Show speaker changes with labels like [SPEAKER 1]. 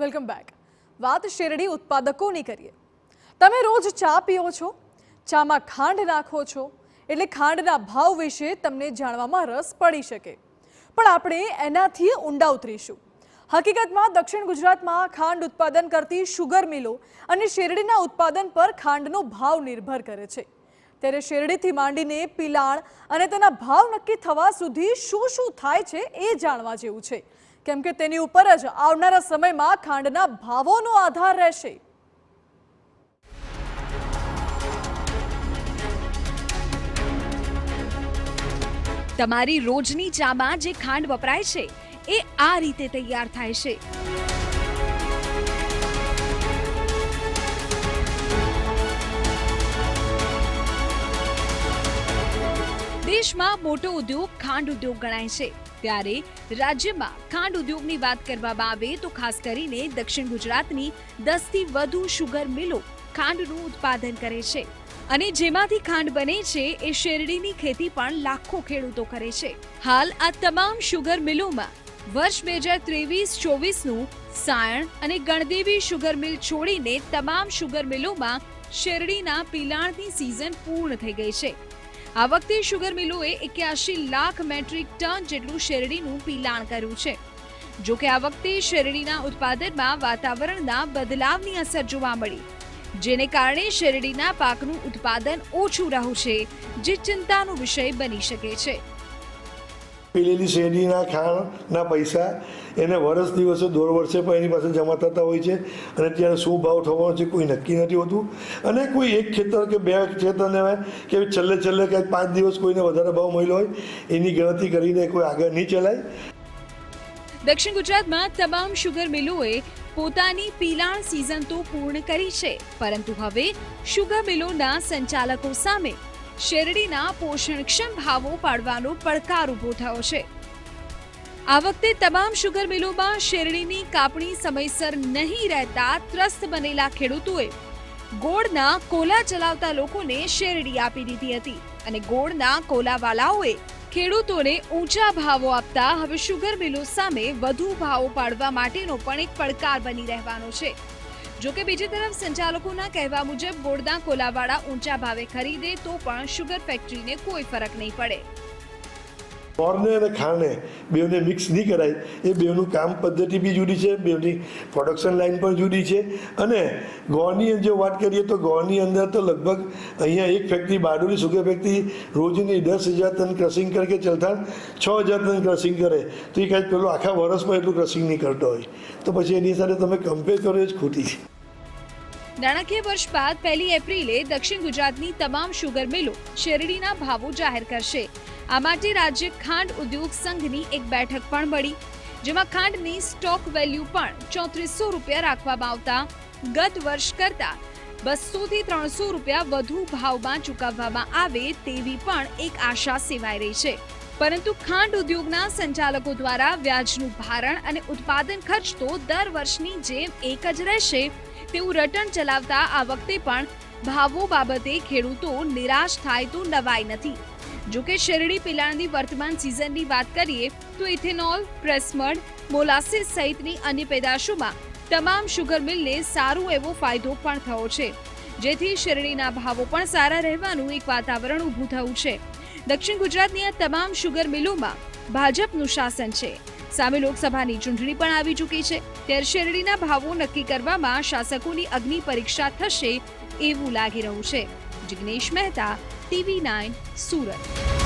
[SPEAKER 1] Welcome back. વાત શેરડી ઉત્પાદકોની કરીએ। તમે રોજ ચા પીઓ છો, ચામાં ખાંડ નાખો છો, એટલે ખાંડના ભાવ વિશે તમને જાણવામાં રસ પડી શકે, પણ આપણે એનાથી ઊંડા ઉતરીશું। હકીકતમાં દક્ષિણ ગુજરાતમાં ખાંડ ઉત્પાદન કરતી શુગર મિલો અને શેરડીના ઉત્પાદન પર ખાંડનો ભાવ નિર્ભર કરે છે। ત્યારે શેરડીથી માંડીને પિલાણ અને તેના ભાવ નક્કી થવા સુધી શું શું થાય છે એ જાણવા જેવું છે, કેમ કે તેની ઉપર જ આવનારા સમયમાં ખાંડના ભાવોનો આધાર રહેશે।
[SPEAKER 2] તમારી રોજની ચામાં જે ખાંડ વપરાય છે એ આ રીતે તૈયાર થાય છે। દેશમાં મોટો ઉદ્યોગ ખાંડ ઉદ્યોગ ગણાય છે, ત્યારે રાજ્યમાં ખાંડ ઉદ્યોગની વાત કરવામાં આવે તો ખાસ કરીને દક્ષિણ ગુજરાતની 10 થી વધુ શુગર મિલો ખાંડનું ઉત્પાદન કરે છે અને જેમાંથી ખાંડ બને છે એ શેરડીની ખેતી પણ લાખો ખેડૂતો કરે છે। હાલ આ તમામ શુગર મિલોમાં વર્ષ 2023-24નું સાયણ અને ગણદેવી શુગર મિલ છોડીને તમામ શુગર મિલોમાં શેરડીના પિલાણની સિઝન પૂર્ણ થઈ ગઈ છે। આ વખતે શુગર મિલોએ 81 લાખ મેટ્રિક ટન જેટલું શેરડીનું પિલાણ કર્યું છે। જો કે આ વખતે શેરડીના ઉત્પાદનમાં વાતાવરણના બદલાવની અસર જોવા મળી, જેને કારણે શેરડીના પાકનું ઉત્પાદન ઓછું રહ્યું છે, જે ચિંતાનો વિષય બની શકે છે।
[SPEAKER 3] પીલેલી શેરડીના ખાંડના પૈસા એને વર્ષ દિવસે દોઢ વર્ષે પણ એની પાસે જમા થતા હોય છે અને ત્યારે શું ભાવ થવાનો છે કોઈ નક્કી નથી હોતું અને કોઈ એક ખેતર કે બે ખેતરને કે છેલ્લે કંઈક 5 દિવસ કોઈને વધારે ભાવ મળ્યો હોય એની ગણતરી કરીને કોઈ આગળ નહીં ચલાય।
[SPEAKER 2] દક્ષિણ ગુજરાતમાં તમામ શુગર મિલોએ પોતાની પિલાણ સિઝન તો પૂર્ણ કરી છે, પરંતુ હવે શુગર મિલોના સંચાલકો સામે શેરડીના પોષણક્ષમ ભાવો પાડવાનો પડકાર ઊભો થયો છે। આ વખતે તમામ શુગર મિલોમાં શેરડીની કાપણી સમયસર નહીં રહેતા ત્રસ્ત બનેલા ખેડૂતોએ ગોળના કોલા ચલાવતા લોકોને શેરડી આપી દીધી હતી અને ગોળના કોલાવાલાઓએ ખેડૂતોને ઊંચા ભાવો આપતા હવે શુગર મિલો સામે વધુ ભાવો પાડવા માટેનો પણ એક પડકાર બની રહેવાનો છે। જો કે બીજી તરફ સંચાલકોના કહેવા મુજબ ગોળના કોલાવાળા ઊંચા ભાવે ખરીદે તો પણ શુગર ફેક્ટરીને કોઈ ફરક નહીં પડે।
[SPEAKER 3] ગોળને અને ખાંડને બેઉને મિક્સ નહીં કરાય, એ બેઉનું કામ પદ્ધતિ બી જુદી છે, બેઉની પ્રોડક્શન લાઇન પણ જુદી છે અને ગોળની જો વાત કરીએ તો ગોળની અંદર તો લગભગ અહીંયા એક ફેક્ટરી બારડોલી શુગર ફેક્ટરી રોજની 10,000 ટન ક્રશિંગ કરે કે ચલથાણ 6,000 ટન ક્રશિંગ કરે તો એ કાંઈ પેલું આખા વર્ષમાં એટલું ક્રશિંગ નહીં કરતો હોય, તો પછી એની સાથે તમે કમ્પેર કરો એ જ ખોટી છે।
[SPEAKER 2] નાણાકીય વર્ષ બાદ 1 એપ્રિલે દક્ષિણ ગુજરાતની તમામ શુગર મિલો શેરડીના ભાવો જાહેર કરશે। આ માટે રાજ્ય ખાંડ ઉદ્યોગ સંઘની એક બેઠક પણ મળી, જેમાં ખાંડની સ્ટોક વેલ્યુ પણ 3400 રૂપિયા રાખવામાં આવતા ગત વર્ષ કરતા 200 થી 300 રૂપિયા વધુ ભાવમાં ચૂકવવામાં આવે તેવી પણ એક આશા સેવાઈ રહી છે। પરંતુ ખાંડ ઉદ્યોગના સંચાલકો દ્વારા વ્યાજનું ભારણ અને ઉત્પાદન ખર્ચ તો દર વર્ષની જેમ એક જ રહેશે તેવું રટણ ચલાવતા આ વખતે પણ ભાવો બાબતે ખેડૂતો નિરાશ થાય તો નવાઈ નથી। જો કે શેરડી પિલાણની વર્તમાન સિઝનની વાત કરીએ તો ઇથેનોલ, પ્રેસમડ, મોલાસીસ સહિતની અન્ય પેદાશોમાં તમામ શુગર મિલને સારો એવો ફાયદો પણ થયો છે, જેથી શેરડીના ભાવો પણ સારા રહેવાનું એક વાતાવરણ ઊભું થયું છે। દક્ષિણ ગુજરાતની આ તમામ શુગર મિલોમાં ભાજપનું શાસન છે, સામે લોકસભાની ચૂંટણી પણ આવી ચૂકી છે, ત્યારે શેરડીના ભાવો નક્કી કરવામાં શાસકોની અગ્નિ પરીક્ષા થશે એવું લાગી રહ્યું છે। જિગ્નેશ મહેતા, TV9 સુરત।